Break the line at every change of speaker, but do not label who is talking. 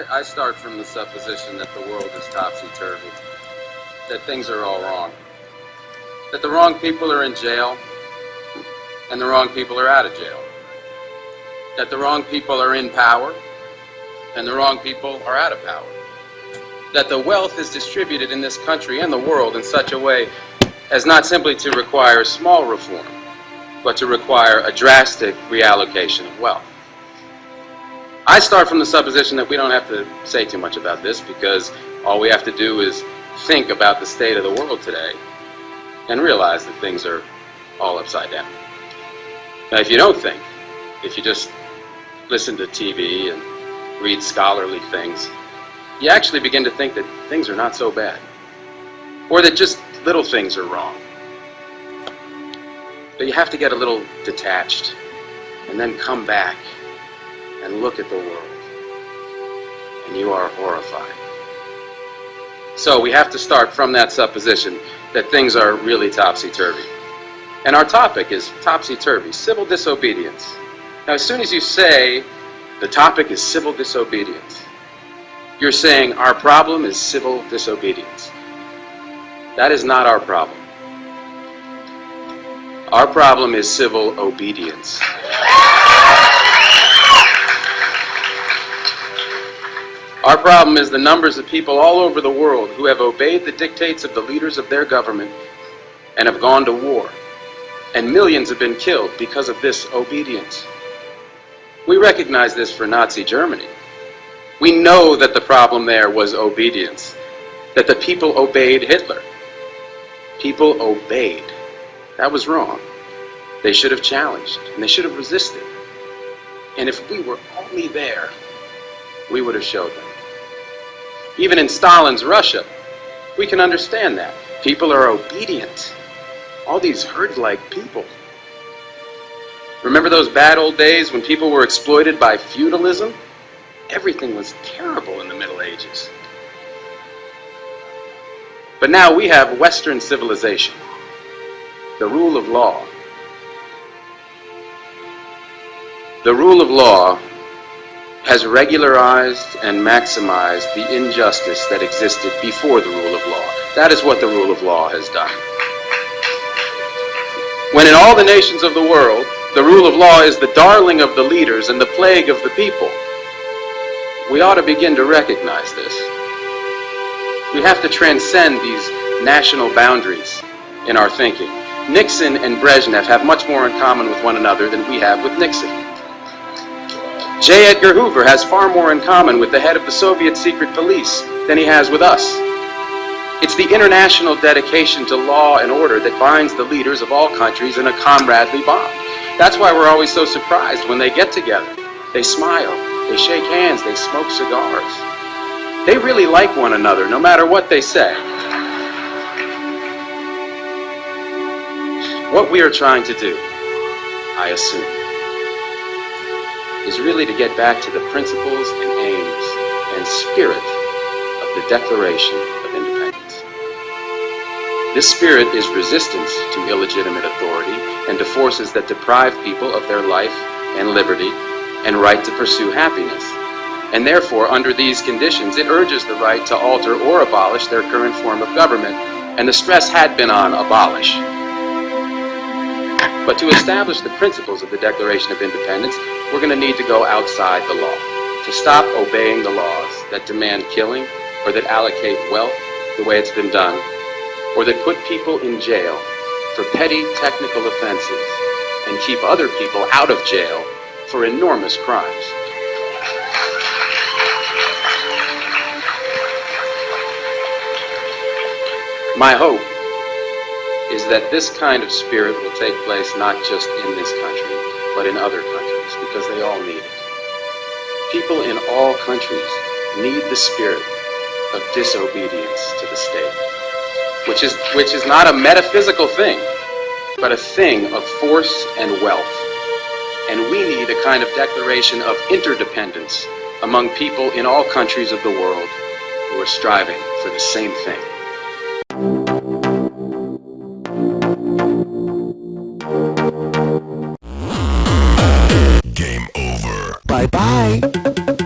I start from the supposition that the world is topsy-turvy, that things are all wrong, that the wrong people are in jail and the wrong people are out of jail, that the wrong people are in power and the wrong people are out of power, that the wealth is distributed in this country and the world in such a way as not simply to require small reform, but to require a drastic reallocation of wealth. I start from the supposition that we don't have to say too much about this, because all we have to do is think about the state of the world today and realize that things are all upside down. Now, if you don't think, if you just listen to TV and read scholarly things, you actually begin to think that things are not so bad, or that just little things are wrong. But you have to get a little detached and then come back and look at the world, and you are horrified. So we have to start from that supposition that things are really topsy-turvy. And our topic is topsy-turvy, civil disobedience. Now, as soon as you say the topic is civil disobedience, you're saying our problem is civil disobedience. That is not our problem. Our problem is civil obedience. Our problem is the numbers of people all over the world who have obeyed the dictates of the leaders of their government and have gone to war. And millions have been killed because of this obedience. We recognize this for Nazi Germany. We know that the problem there was obedience, that the people obeyed Hitler. People obeyed. That was wrong. They should have challenged, and they should have resisted. And if we were only there, we would have showed them. Even in Stalin's Russia, we can understand that. People are obedient. All these herd-like people. Remember those bad old days when people were exploited by feudalism? Everything was terrible in the Middle Ages. But now we have Western civilization, the rule of law. The rule of law has regularized and maximized the injustice that existed before the rule of law. That is what the rule of law has done. When in all the nations of the world, the rule of law is the darling of the leaders and the plague of the people, we ought to begin to recognize this. We have to transcend these national boundaries in our thinking. Nixon and Brezhnev have much more in common with one another than we have with Nixon. J. Edgar Hoover has far more in common with the head of the Soviet secret police than he has with us. It's the international dedication to law and order that binds the leaders of all countries in a comradely bond. That's why we're always so surprised when they get together. They smile, they shake hands, they smoke cigars. They really like one another, no matter what they say. What we are trying to do, I assume, is really to get back to the principles and aims and spirit of the Declaration of Independence. This spirit is resistance to illegitimate authority and to forces that deprive people of their life and liberty and right to pursue happiness. And therefore, under these conditions, it urges the right to alter or abolish their current form of government, and the stress had been on abolish. But to establish the principles of the Declaration of Independence, we're going to need to go outside the law, to stop obeying the laws that demand killing or that allocate wealth the way it's been done, or that put people in jail for petty technical offenses and keep other people out of jail for enormous crimes. My hope is that this kind of spirit will take place not just in this country, but in other countries, because they all need it. People in all countries need the spirit of disobedience to the state, which is not a metaphysical thing, but a thing of force and wealth. And we need a kind of declaration of interdependence among people in all countries of the world who are striving for the same thing.
Bye-bye.